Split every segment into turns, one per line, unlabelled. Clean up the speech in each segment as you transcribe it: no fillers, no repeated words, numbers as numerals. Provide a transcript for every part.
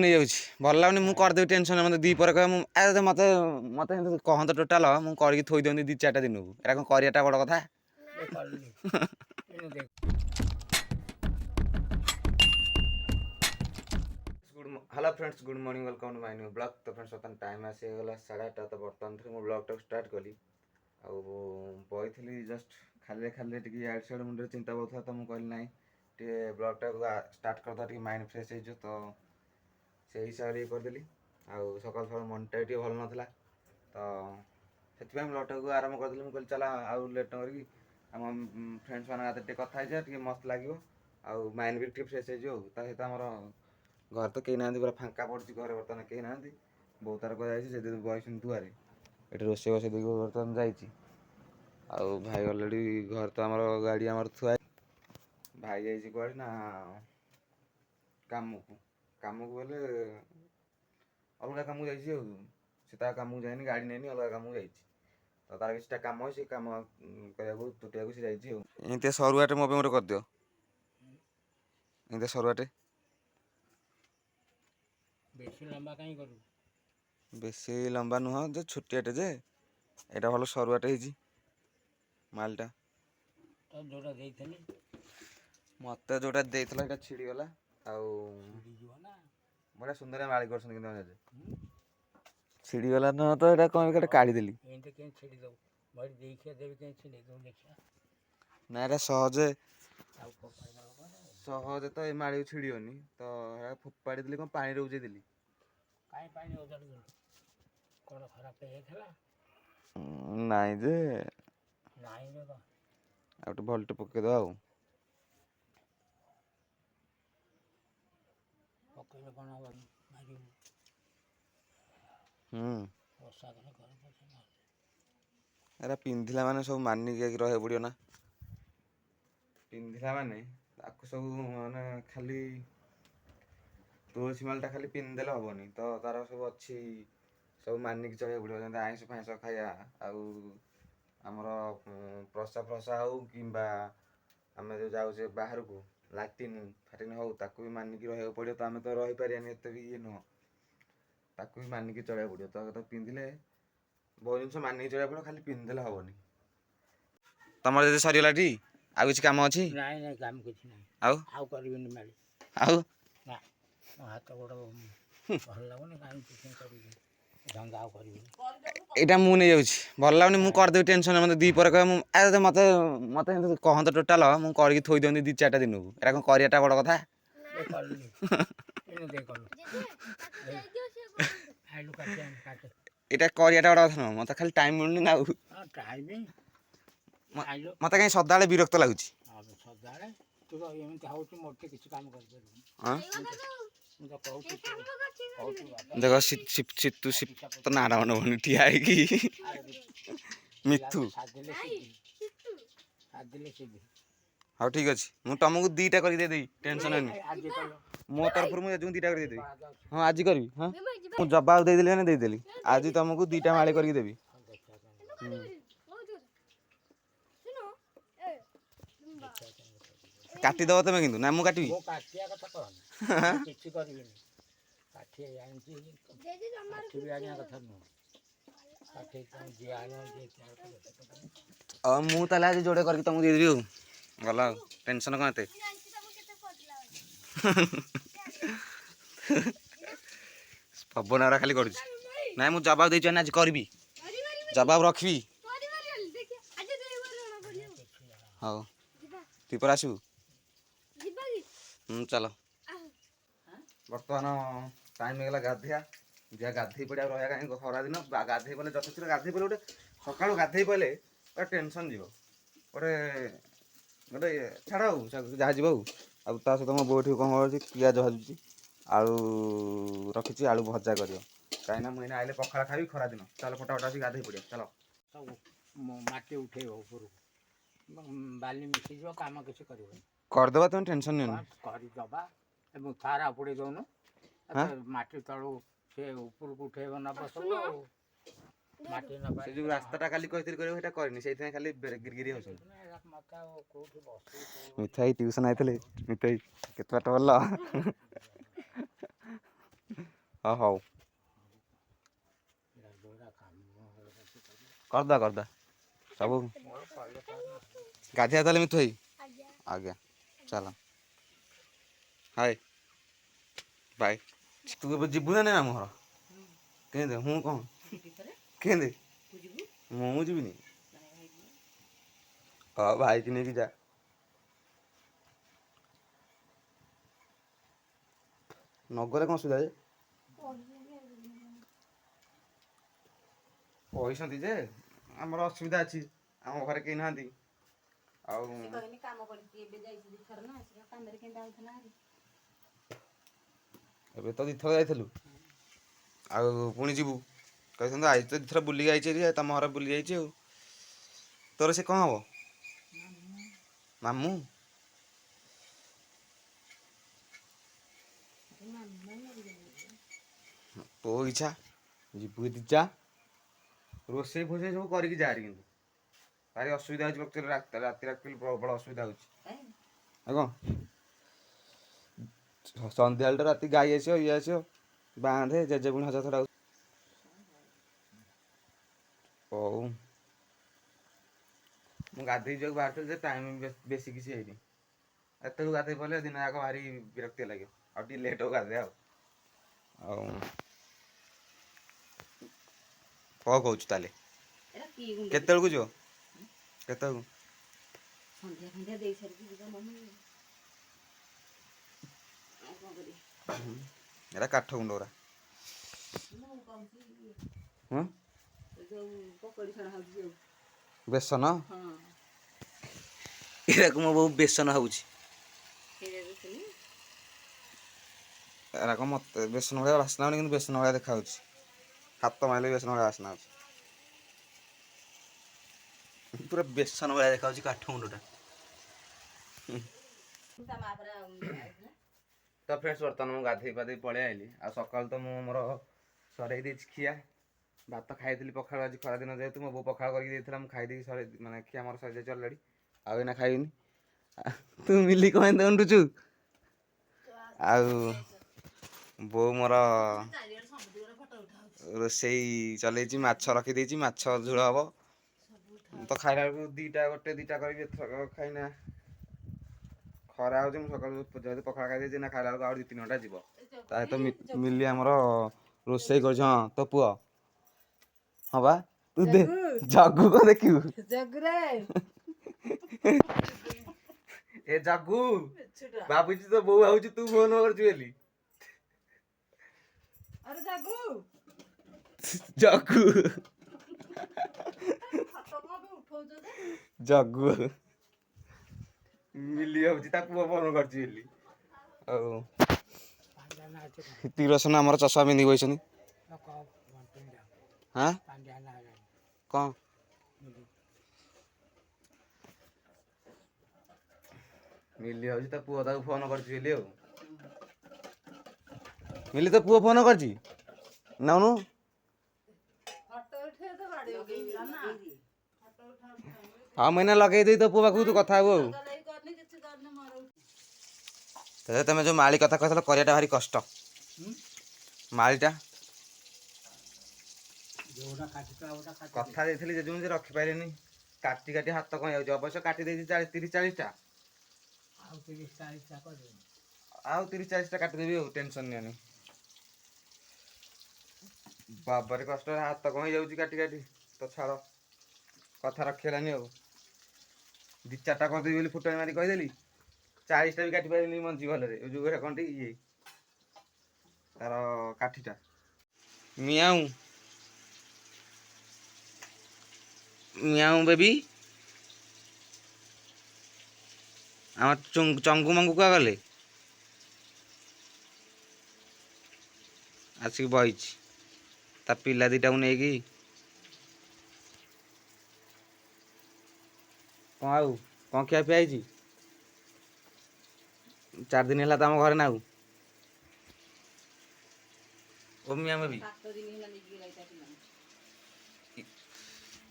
नहीं जाऊँ भल लगुनि मुझे करदेवी टेंशन मतलब दी पर कह मत मत कहत टोटाल मुझे करके थोई दिखती दी चार दिन को एरा कौन कराटा बड़ कथा hello friends good morning welcome to my new blog. तो फ्रेंड्स बर्तमान टाइम आसीगला 8:30 तो बर्तमान मु ब्लॉग टाक स्टार्ट कली बही जस्ट खाली खाली टी आड़ साइड मुंडे चिंता बहुत तो मुझे कहली ना टे ब्लॉग टाक स्टार्ट करदा टी माइंड फ्रेश हो तो से हिसाब से करदेली सकाल सकाल मनटा टे भल नाला तो से ब्लॉग टाक आरंभ करदेली मुझे चल आउ लेट न करके आम फ्रेंड्स मान टे कथा टे मस्त लगे आउ माइंड भी टे फ्रेश हो सहित आमर घर तो कहीं ना पूरा फांका पड़ी घर बर्तमान कहीं ना बो तार कहीं बयस दुआर ये रोसे बस देखिए बर्तमान जाऊ भाई अलरेडी घर तो आम गाड़ी आम थुआ भाई जाइए कह ना कम को बोले अलग कम जा कम जाए गाड़ी नहीं अलग कम जा तो तार किसी कम है कम कहूँ तुटिया सी जाइए सरुआटे मो मोटे कर दियो एंते सरुआटे बेसी लंबा नुह जो छोटियाटे जे एटा भल सरुआटे मालटा मत जोटा देता छिड़गला बड़ा सुंदर माली कर छिड़गला न तो कौन काढ़ीदेली ना एटा सहजे सहजे तो ये माड़ी छिड़गनी तो फोपाड़ी देली कौन पानी उजे देली नाई जे आउट भल्ट पकेद एरा पिंधिला माने सब मानिक रहा पड़ो ना पिंधिला माने सब माने खाली तुलसी मालटा खाली पिंधिदेले हेनी तो तार सब अच्छी सब मानिक चलिए पड़ो जमी आईस फाइस खाया आमर प्रसा फ्रसा हो कि आम जो जाऊे बाहर को लाट्रिन फाट्रिन हो ताकू भी मानिक रहा पड़ो तो आम तो रही पारे एत भी ये नुह ताकू भी मानिक चलिए पड़ो तो पिंधिले बहुत जिन मानिक चलिए पड़ो खाली पिंधिदेले हेनी तुम जब सरीगला टी आ किसी कम अच्छी एटा मु नहीं जाऊँ भल लगुनि मुझे करदेवी टेंशन मतलब दी पर कह मत मत कहत टोटाल मुझे करके थोई दिखती दी चार दिन को एरा कौन कराटा बड़ कथा এটা করিয়াটা বড় কথা নয় মতো খালি টাইম মিলুনি না মতো কাହିଁ সଦାବେଳେ বিরক্ত ଲାଗୁଛି ଦେଖ ସିତୁ ତ ନାଁଟା ମନେ ପଡୁନି ଠିଆ ହେଇକି ମିଥୁ ହଉ ଠିକ ଅଛି ମୁଁ ତମକୁ ଦିଟା କରିକି ଦେଇଦେବି ଟେନସନ ନିଅନି ମୋ ତରଫରୁ ମୁଁ ଦିଟା କରିକି ଦେଇଦେବି ହଁ ଆଜି କରିବି ହଁ ମୁଁ ଜବାବ ଦେଇଦେଲି ମାନେ ଦେଇଦେଲି ଆଜି ତମକୁ ଦିଟା ମାଳି କରିକି ଦେବି କାଟିଦବ ତମେ କିନ୍ତୁ ନା ମୁଁ କାଟିବି ମୁଁ ତାହେଲେ ଆଜି ଯୋଡ଼େ କରିକି ତମକୁ ଦେଇଦେବି ଆଉ ଗଲା ଆଉ ଟେନସନ କ'ଣ ଏତେ ପବନ ଖାଲି କରୁଛି ନାଇଁ ମୁଁ ଜବାବ ଦେଇଛି ଆଜି କରିବି ଜବାବ ରଖିବି ହଉ ତୁ ପରେ ଆସିବୁ ଚାଲ ବର୍ତ୍ତମାନ ଟାଇମ୍ ହେଇଗଲା ଗାଧେଇବା ଯିବା ଗାଧେଇ ପଡ଼ିଆ ରହିବା କାହିଁକି ଖରା ଦିନ ଗାଧେଇ ପଡ଼ିଲେ ଯଥେଷ୍ଟ ଗାଧେଇ ପଡ଼ିଲେ ଗୋଟେ ସକାଳୁ ଗାଧେଇ ପଡ଼ିଲେ ଗୋଟେ ଟେନସନ୍ ଯିବ ଗୋଟେ ଗୋଟେ ଛାଡ଼ ଆଉ ଯାହା ଯିବ ଆଉ ତା ସହିତ ମୋ ବୋଉ ଏଠି କ'ଣ କରୁଛି ପିଆଜ ଭାଜୁଛି ଆଳୁ ରଖିଛି ଆଳୁ ଭଜା କରିବ କାହିଁକିନା ମୁଁ ଏଇନା ଆଇଲେ ପଖାଳ ଖାଇବି ଖରା ଦିନ ଚାଲ ଫଟାଫଟ ଆସିକି ଗାଧେଇ ପଡ଼ିବା ଚାଲ
ମାଟି ଉଠେଇବ ଉପରକୁ ବାଲି ମିଶିଯିବ କାମ କିଛି କରିବନି
କରିଦେବା ତମେ ଟେନସନ୍ ନିଅନି
କରିଦେବା ଏବଂ ସାର ଉପୁଡ଼ି ଦେଉନୁ ମାଟି ତଳୁ ସେ ଉପରକୁ ଉଠେଇବ ନେବ ସବୁ ମାଟି ନେବା
ସେ ଯେଉଁ ରାସ୍ତାଟା କାଲି କହିଥିଲି କରିବ ସେଇଟା କରିନି ସେଇଥିପାଇଁ ଖାଲି ଗିରିଗିରି ହେଉଛନ୍ତି ମିଠା ଭାଇ ଟ୍ୟୁସନ୍ ଆଇଥିଲେ ମିଠା ଭାଇ କେତେ ବାଟ ଭଲ ହଁ ହଉ କରିଦବା ସବୁ ଗାଧିଆ ତାହେଲେ ମିଠୁ ଭାଇ ଆଜ୍ଞା ଚାଲ ହାଏ ବାଏ ତୁ ଏବେ ଯିବୁ ନା ନାଇଁ ଆମ ଘର କେମିତି ମୁଁ କ'ଣ କେମିତି ମୁଁ ଯିବିନି ହଁ ଭାଇକି ନେଇକି ଯା ନଗଲେ କ'ଣ ଅସୁବିଧା ଯେ କହିଛନ୍ତି ଯେ ଆମର ଅସୁବିଧା ଅଛି ଆମ ଘରେ କେହି ନାହାନ୍ତି ଆଉ ଏବେ ତ ଦିଥର ଯାଇଥିଲୁ ଆଉ ପୁଣି ଯିବୁ କହିଛନ୍ତି ଆଜି ତ ଦିଥର ବୁଲିକି ଆଇଛି ତମ ଘରେ ବୁଲି ଯାଇଛି ଆଉ ତୋର ସେ କ'ଣ ହବ ମାମୁଁ ତୋ ଇଚ୍ଛା ଯିବୁ ଯଦି ଯା ରୋଷେଇ ଫୋଷେଇ ସବୁ କରିକି ଯାଆରି କିନ୍ତୁ ଭାରି ଅସୁବିଧା ହେଉଛି ରାତିରେ ପ୍ରବଳ ଅସୁବିଧା ହେଉଛି ଆଉ କ'ଣ ସନ୍ଧ୍ୟାବେଳଟା ରାତି ଗାଈ ଆସିବ ଇଏ ଆସିବ ବାନ୍ଧେ ଜେଜେ ପୁଣି ହଜାର ଥର ହଉ ମୁଁ ଗାଧୋଇ ଯିବାକୁ ବାହାରିଥିଲି ଯେ ଟାଇମ୍ ବେଶୀ କିଛି ହେଇନି ଏତେବେଳକୁ ଗାଧୋଇ ପଡ଼ିଲେ ଦିନ ଯାକ ଭାରି ବିରକ୍ତି ଲାଗିବ ଆଉ ଟିକେ ଲେଟ୍ ହବ ଗାଧୋଇବା ଆଉ କ'ଣ କହୁଛୁ ତାହେଲେ କେତେବେଳକୁ ଯିବ କେତେବେଳକୁ ଏରା କାଠ ଗୁଣ୍ଡ ଗୁରା ବେସନ ଏରାକୁ ମୋ ବୋଉ ବେସନ ହେଉଛି ଏରାକ ମତେ ବେସନ ଭଳିଆ ବାସ୍ନା ହଉନି କିନ୍ତୁ ବେସନ ଭଳିଆ ଦେଖାଯାଉଛି ହାତ ମାରିଲେ ବେସନ ଭଳିଆ ବାସ୍ନା ହଉଛି ପୁରା ବେସନ ଭଳିଆ ଦେଖାଯାଉଛି କାଠ ଗୁଣ୍ଡଟା ତ ଫ୍ରେଣ୍ଡସ୍ ବର୍ତ୍ତମାନ ମୁଁ ଗାଧୋଇ ପାଧୋଇ ପଳେଇ ଆଇଲି ଆଉ ସକାଳୁ ତ ମୁଁ ମୋର ସରେଇ ଦେଇଛି ଖିଆ ଭାତ ଖାଇଥିଲି ପଖାଳ ଆଜି ଖରାଦିନ ଯେହେତୁ ମୋ ବୋଉ ପଖାଳ କରିକି ଦେଇଥିଲା ମୁଁ ଖାଇଦେଇକି ମାନେ ଖିଆ ମୋର ସରିଯାଇଛି ଅଲରେଡ଼ି ଆଉ ଏଇନା ଖାଇବିନି ତୁ ମିଲି କ'ଣ ଏମିତି ଅଣ୍ଡୁଛୁ ଆଉ ବୋଉ ମୋର ରୋଷେଇ ଚଲେଇଛି ମାଛ ରଖିଦେଇଛି ମାଛ ଝୋଳ ହବ ତ ଖାଇଲା ବେଳକୁ ଦିଟା କରିବି ଏଥର ଖାଇନା ଖରା ହେଉଛି ମୁଁ ସକାଳୁ ଯେହେତୁ ପଖାଳ ଖାଇଦେଇଛି ନା ଖାଇଲା ବେଳକୁ ଆଉ 2-3 ଘଣ୍ଟା ଯିବ ତା ସହିତ ମିଲି ଆମର ରୋଷେଇ କରୁଛି ହଁ ତୋ ପୁଅ ହଁ ବା ତୁ ଜଗୁ କ'ଣ ଦେଖିବୁ ଏ ଜଗୁ ଭାବୁଛି ତ ବୋଉ ଭାବୁଛି ତୁ ଫୋନ କରୁଛୁ ବୋଲି ଜଗୁ ଜଗୁ ମିଲି ଭାବୁଛି ତା ପୁଅ ଫୋନ କରୁଛି ବୋଲି ଆଉ ତିରସନ ଆମର ଚଷମା ପିନ୍ଧିକି ବସିଛନ୍ତି ହାଁ କ'ଣ ମିଲି ଭାବୁଛି ତା ପୁଅ ତାକୁ ଫୋନ କରିଛି ବୋଲି ଆଉ ମିଲି ତ ପୁଅ ଫୋନ କରିଛି ନଉନୁ ହଁ ମୁଁ ଏଇନା ଲଗେଇ ଦେଇ ତୋ ପୁଅ ପାଖକୁ ତୁ କଥା ହବୁ ଆଉ ତମେ ଯେଉଁ ମାଳି କଥା କହିଥିଲ କରିବାଟା ଭାରି କଷ୍ଟ ମାଳିଟା କଥା ଦେଇଥିଲି ଯେ ଯେ ରଖିପାରିଲିନି କାଟି କାଟି ହାତ କ'ଣ ଯାଉଛି ଅବଶ୍ୟ କାଟି ଦେଇଛି 30-40ଟା ଆଉ 30-40ଟା କାଟିଦେବି ଆଉ ଟେନସନ୍ ନିଅନି ବାବାରେ କଷ୍ଟ ହାତ କ'ଣ ହେଇଯାଉଛି କାଟି କାଟି ତ ଛାଡ଼ କଥା ରଖିହେଲାନି ଆଉ 2-4ଟା କରିଦେବି ବୋଲି ଫୁଟାଣି ମାରି କହିଦେଲି 40ଟା ବି କାଟି ପାରିଲିନି ମଞ୍ଜି ଭଲରେ ଯେଉଁ କ'ଣଟି ଇଏ ତାର କାଠିଟା ମିଆଉଁ ମିଆଉଁ ବେବି ଆମ ଚଙ୍ଗୁ ମଙ୍ଗୁ କୁଆ ଗଲେ ଆସିକି ବଇଛି ତା ପିଲା ଦିଟାକୁ ନେଇକି କ'ଣ ଆଉ କ'ଣ ଖିଆ ପିଆ ହେଇଛି 4 ଦିନ ହେଲା ତ ଆମ ଘରେ ନାଉ ଓ ମିଆଁ ବେବି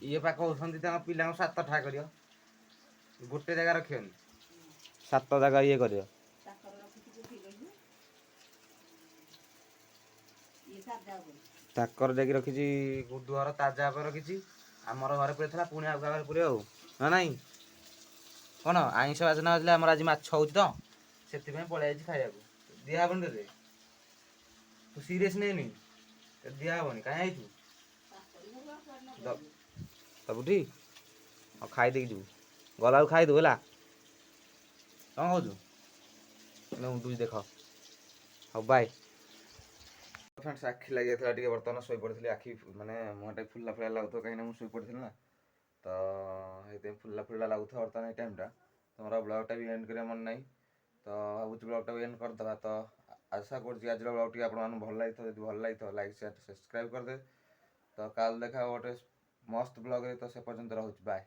ଇଏ ପା କହୁଛନ୍ତି ତାଙ୍କ ପିଲାଙ୍କୁ 7 ଠା କରିବ ଗୋଟେ ଜାଗା ରଖିବନି 7 ଜାଗା ଇଏ କରିବ ତାକର ଯାଇକି ରଖିଛି ଗୁଡୁ ଘର ତାଜା ଉପରେ ରଖିଛି, ଆମର ଘରେ ପୁରେଇ ଥିଲା ପୁଣି ଆଉ ଘରେ ପୁରେଇ ଆଉ ନା ନାଇଁ କ'ଣ ଆଇଁଷ ବାସନା ଆସିଲେ ଆମର ଆଜି ମାଛ ହେଉଛି ତ ସେଥିପାଇଁ ପଳେଇ ଆସିଛି ଖାଇବାକୁ। ଦିଆହେବନି ତତେ, ତୁ ସିରିୟସ୍ ନେଇନି, ଦିଆହେବନି କାହିଁ ଆଇଛୁ ସବୁଠି। ଆଉ ଖାଇଦେଇକି ଯିବୁ, ଗଲାବେଳକୁ ଖାଇଦେବୁ ହେଲା। କ'ଣ କହୁଛୁ ଉଣ୍ଡୁଛି ଦେଖ। ହଉ ବାଏ। ଫ୍ରେଣ୍ଡସ୍ ଆଖି ଲାଗିଯାଇଥିଲା ଟିକେ, ବର୍ତ୍ତମାନ ଶୋଇପଡ଼ିଥିଲି, ଆଖି ମାନେ ମୁହଁଟା ଫୁଲା ଫୁଲା ଲାଗୁଥିବ କାହିଁକିନା ମୁଁ ଶୋଇପଡ଼ିଥିଲି ନା, ତ ସେଇଥିପାଇଁ ଫୁଲା ଫୁଲା ଲାଗୁଥିବ ବର୍ତ୍ତମାନ ଏଇ ଟାଇମ୍ଟା। ତମର ବ୍ଲଗ୍ଟା ବି ଏଣ୍ଡ କରିବା ମନେ ନାହିଁ, ତ ଭାବୁଛି ବ୍ଲଗ୍ଟା ବି ଏଣ୍ଡ କରିଦେବା। ତ ଆଶା କରୁଛି ଆଜିର ବ୍ଲଗ୍ ଟିକେ ଆପଣମାନଙ୍କୁ ଭଲ ଲାଗିଥିବ, ଯଦି ଭଲ ଲାଗିଥିବ ଲାଇକ୍ ସେୟାର ସବସ୍କ୍ରାଇବ୍ କରିଦେବେ। ତ କାଲି ଦେଖା ଗୋଟେ ମସ୍ତ ବ୍ଲଗ୍ରେ, ତ ସେ ପର୍ଯ୍ୟନ୍ତ ରହୁଛି, ବାଏ।